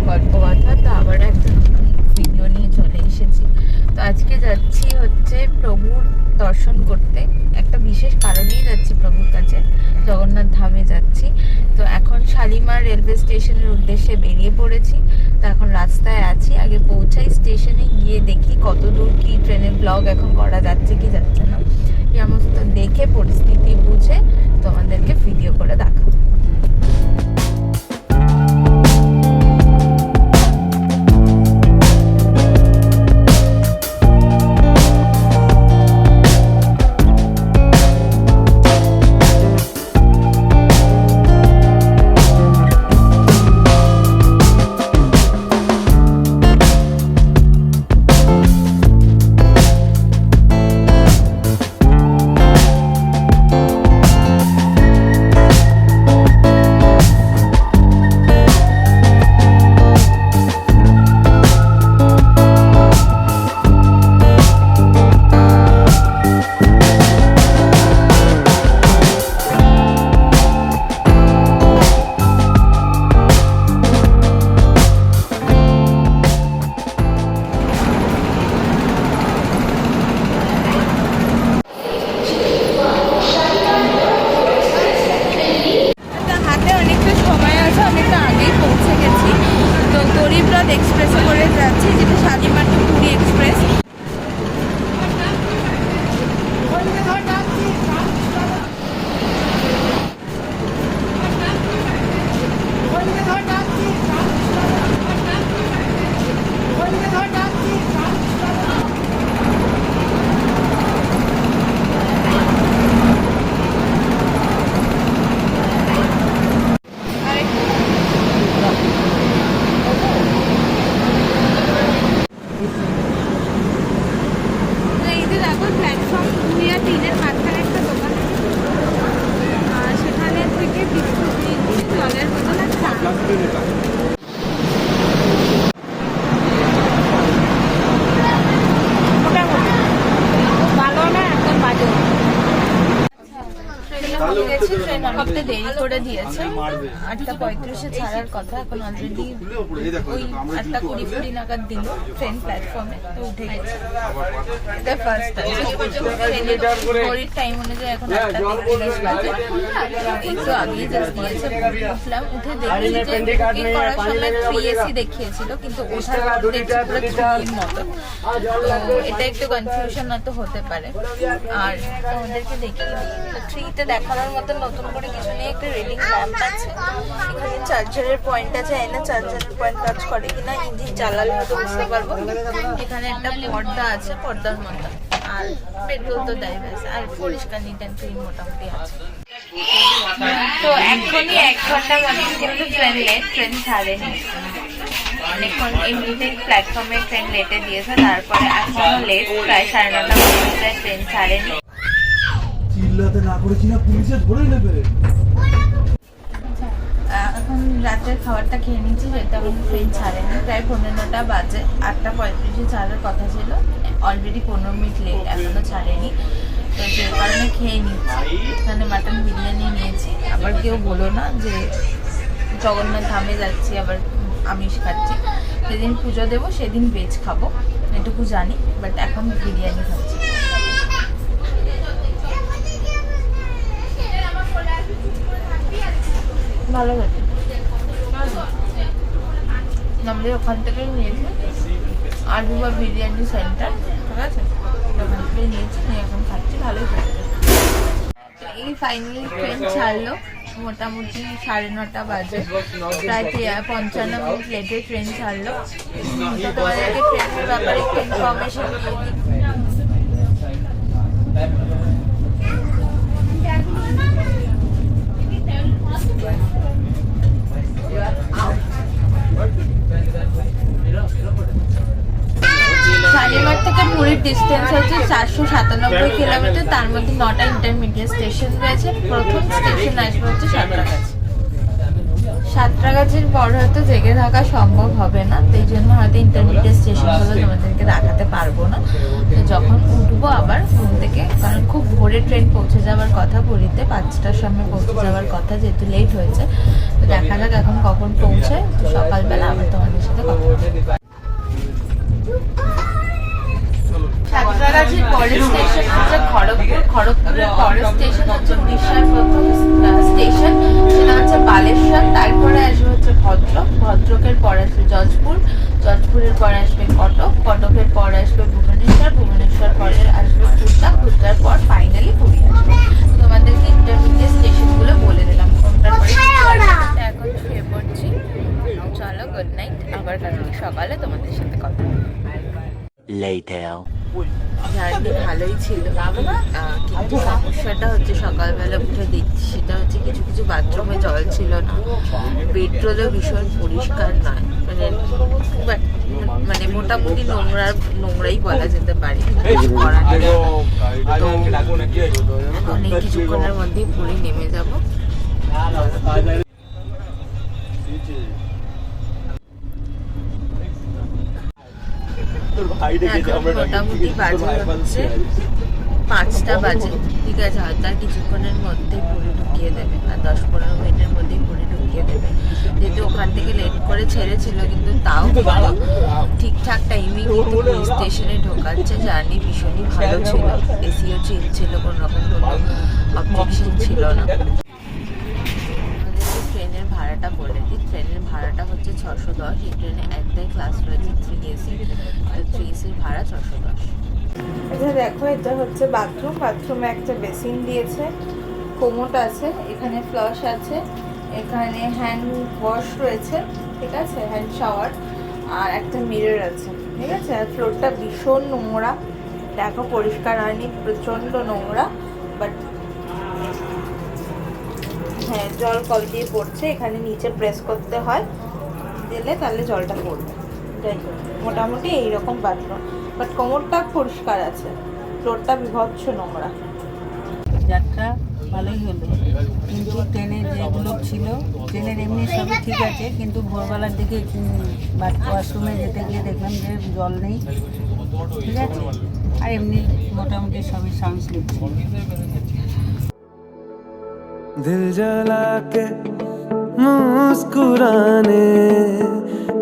গল্প কথা। তো আবার একটা ভিডিও নিয়ে চলে এসেছি। তো আজকে যাচ্ছি হচ্ছে প্রভুর দর্শন করতে, একটা বিশেষ কারণেই যাচ্ছি প্রভুর কাছে, জগন্নাথ ধামে যাচ্ছি। তো এখন শালিমার রেলওয়ে স্টেশনের উদ্দেশ্যে বেরিয়ে পড়েছি। তো এখন রাস্তায় আছি, আগে পৌঁছাই, স্টেশনে গিয়ে দেখি কত দূর কি ট্রেনের ব্লগ এখন করা যাচ্ছে কি যাচ্ছে না, সমস্ত দেখে পরিস্থিতি বুঝে তোমাদেরকে ভিডিও করে দেখাবো। এক্সপ্রেসে করে যাচ্ছি, যেটা শালিমার টু পুরী এক্সপ্রেস। দেরি করে দিয়েছে, 8:35 ছাড়ার কথা, এখন অলরেডি ওই 8:20 নাগাদ দিল ট্রেন প্ল্যাটফর্মে। তো উঠে গেছে, এটা ফার্স্ট টাইম অনুযায়ী এখন 8:30 বাজে, একটু আগেই জাস্ট দিয়েছে। উঠলাম, উঠে দেখি যে বুকিং করার সময় 3AC দেখিয়েছিল, কিন্তু ওঠার পর দেখছি পুরো 3 মতো। তো এটা একটু কনফিউশন না তো হতে পারে। আর তোমাদেরকে দেখিয়ে দিই, 3তে দেখানোর মতো নতুন করে কিছু নেই। একটা রিডিং ল্যাম্প আছে, এখানে চার্জারের পয়েন্ট আছে, না চার্জারের পয়েন্ট কাজ করে কিনা ইঞ্জিন চালালে হয়তো বুঝতে পারবো। এখানে একটা পর্দা আছে, পর্দার মতো, আর পেট্রোল তো দেয় ব্যাস, আর পরিষ্কার নিট অ্যান্ড ক্লিন মোটামুটি আছে। তো এখনই 1 ঘন্টা মানে কিন্তু ট্রেন লেট, ট্রেন ছাড়েনি অনেকক্ষণ। এমনিতে প্ল্যাটফর্মে ট্রেন লেটে দিয়েছে, তারপরে এখনো লেট, প্রায় 9:30 বাজে, ট্রেন ছাড়েনি। এখন রাতের খাবারটা খেয়ে নিচ্ছি, যেটা এখন ট্রেন ছাড়েনি, প্রায় 9:15 বাজে। 8:35 ছাড়ার কথা ছিল, অলরেডি 15 মিনিট লেট, এখনো ছাড়েনি। তো যে কারণে খেয়ে নিচ্ছি। এখানে মাটন বিরিয়ানি নিয়েছি। আবার কেউ বলো না যে জগন্নাথ ধামে যাচ্ছি আবার আমিষ খাচ্ছি। যেদিন পুজো দেবো সেদিন ভেজ খাবো, এটুকু জানি, বাট এখন বিরিয়ানি খাচ্ছি। ভালো লাগে, আমরা ওখান থেকেই নিয়েছি, আলুবা বিরিয়ানি সেন্টার, ঠিক আছে, ওখান থেকেই নিয়েছি, নিয়ে এখন খাচ্ছি, ভালোই খাচ্ছি। এই ফাইনালি ট্রেন ছাড়লো, মোটামুটি 9:30 বাজে, প্রায় 55 মিনিট লেটে ট্রেন ছাড়লো। তোমাদেরকে ট্রেনের ব্যাপারে একটু ইনফরমেশন দিয়ে দিই। শালিমার থেকে পুরীর ডিস্টেন্স হচ্ছে 497 কিলোমিটার, তার মধ্যে 9টা ইন্টারমিডিয়েট স্টেশন রয়েছে। প্রথম স্টেশন আসবে হচ্ছে সাঁতরাগাছি। সাঁতরাগাছির পর হয়তো জেগে থাকা সম্ভব হবে না, সেই জন্য হয়তো ইন্টারমিডিয়েট স্টেশনগুলো তোমাদেরকে দেখাতে পারবো না। তো যখন উঠবো আবার ঘুম থেকে, কারণ খুব ভোরে ট্রেন পৌঁছে যাওয়ার কথা পুরীতে, 5টার সময় পৌঁছে যাওয়ার কথা, যেহেতু লেট হয়েছে। তো দেখা যাক এখন কখন পৌঁছায়, তো সকালবেলা আবার তোমাদের সাথে কথা বলবো। সাঁতরাগাছির পরের স্টেশন হচ্ছে খড়গপুর, খড়গপুরের পরের স্টেশন হচ্ছে উড়িষ্যার প্রথম স্টেশন, সেটা হচ্ছে বালেশ্বর। তারপরে আসবে হচ্ছে ভদ্রক, ভদ্রকের পর আসবে যশপুর, যশপুরের পর আসবে কটক, কটকের পর আসবে ভুবনেশ্বর, ভুবনেশ্বর পরে আসবে খুলনা, খুলনার পর ফাইনালি পুরী আসবে। তোমাদেরকে ইন্টারমিডিয়েট স্টেশনগুলো বলে দিলাম কোনটার পরে। এখন শুয়ে পড়ছি, চলো গুড নাইট, আবার কালকে সকালে তোমাদের সাথে কথা হবে। জার্নি ভালোই ছিল, কিন্তু সমস্যাটা হচ্ছে সকালবেলা উঠে দেখছি সেটা হচ্ছে কিছু কিছু বাথরুমে জল ছিল না, পেট্রোলও ভীষণ পরিষ্কার নয়, মানে মোটামুটি নোংরাই বলা যেতে পারে। তো অনেক কিছুক্ষণের মধ্যেই পুরী নেমে যাব। মোটামুটি বাজে হচ্ছে 5টা বাজে, ঠিক আছে, হয়তো আর কিছুক্ষণের মধ্যেই পুরী ঢুকিয়ে দেবে, আর 10-15 মিনিটের মধ্যেই পুরী ঢুকিয়ে দেবে। যেহেতু ওখান থেকে লেট করে ছেড়েছিল, কিন্তু তাও ঠিকঠাক টাইমে কিন্তু পুরী স্টেশনে ঢোকাচ্ছে। জার্নি ভীষণই ভালো ছিল, এসিও চিল ছিল, কোনো রকম কোনো অবজেকশন ছিল না। ট্রেনের ভাড়াটা বলে দিই, ট্রেনের ভাড়াটা হচ্ছে 610। এই ট্রেনে একটাই ক্লাস রয়েছে 3AC, তো 3ACর ভাড়া 610। আচ্ছা দেখো, এটা হচ্ছে বাথরুম, বাথরুমে একটা বেসিন দিয়েছে, কোমোট আছে, এখানে ফ্লাশ আছে, এখানে হ্যান্ড ওয়াশ রয়েছে, ঠিক আছে, হ্যান্ড শাওয়ার, আর একটা মিরর আছে, ঠিক আছে। আর ফ্লোরটা ভীষণ নোংরা, দেখো পরিষ্কার হয়নি, প্রচণ্ড নোংরা, বাট হ্যাঁ জল কল দিয়ে পড়ছে, এখানে নিচে প্রেস করতে হয়, দিলে তাহলে জলটা পড়বে। যাই হোক, মোটামুটি এইরকম বাথরুম, বাট কোমরটা পরিষ্কার আছে, ফ্লোরটা বিভৎস নোংরা। যাত্রা ভালোই হলো, কিন্তু ট্রেনে যেগুলো ছিল, ট্রেনের এমনি সবই ঠিক আছে, কিন্তু ভোরবেলার দিকে ওয়াশরুমে যেতে গিয়ে দেখলাম যে জল নেই, ঠিক আছে, আর এমনি মোটামুটি সবই সাউন্ড স্লিপ ছিল। दिल जला के मुस्कुराने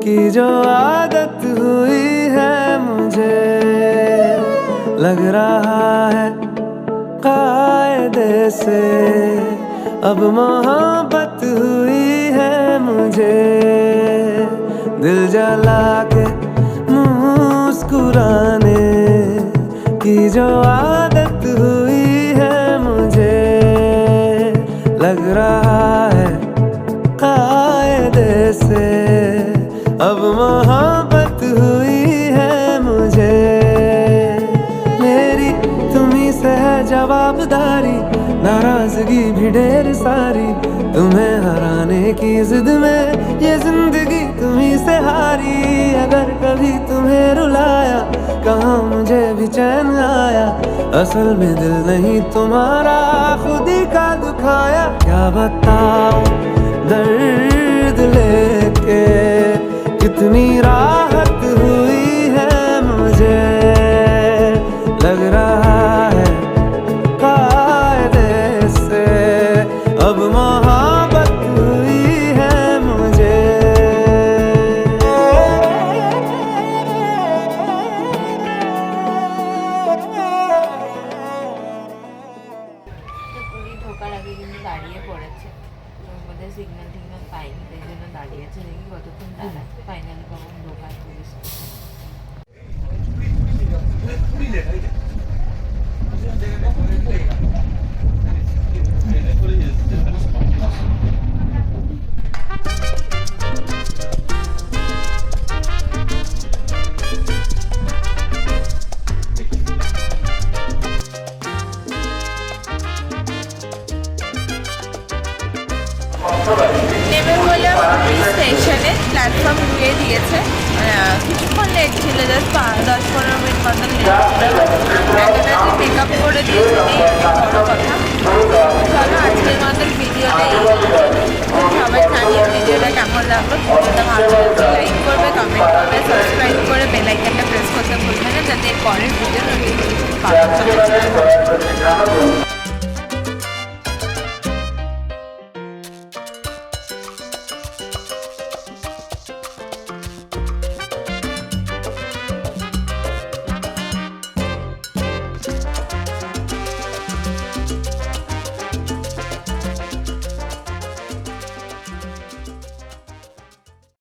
की जो आदत हुई है मुझे, लग रहा है कायदे से अब मोहब्बत हुई है मुझे। दिल जला के मुस्कुराने की जो आदत हुई है मुझे, लग रहा है कायदे से अब मोहब्बत हुई है मुझे। मेरी तुम्ही से है जवाबदारी, नाराजगी भी ढेर सारी, तुम्हें हराने की जिद में ये जिंदगी तुम्ही से हारी। अगर कभी तुम्हें रुलाया, कहाँ मुझे भी चैन आया, असल में दिल नहीं तुम्हारा खुद ही का दुखाया। क्या बताऊं दर्द लेके कितनी राहत हुई है मुझे, लग रहा है कायदे से अब मोहब्बत हुई है मुझे। পুরী ঢোকার আগে কিন্তু দাঁড়িয়ে পড়েছে, আমাদের সিগন্যাল টিগন্যাল পাইনি, তাই জন্য দাঁড়িয়েছে, দেখি কতক্ষণ দাঁড়ায়, ফাইনালি কখন ঢোকায় পুলিশ। নেমে বললাম পুরী স্টেশনে, প্ল্যাটফর্ম ঢুকিয়ে দিয়েছে, কিছুক্ষণ লেট ছিল, জাস্ট 10-15 মিনিট মতন লেট ছিল, একটা পিক আপ করে দিয়েছে, বড় কথা। চলো আজকের মতন ভিডিওটা এই, সবাই জানিয়ে ভিডিওটা লাগলো। ভিডিওটা ভালো লাগলে লাইক করবে, কমেন্ট করবে, সাবস্ক্রাইব করে বেল আইকনটা প্রেস করতে ভুলবে না, যাতে পরের ভিডিও নোটিফিকেশন পাওয়া যায়।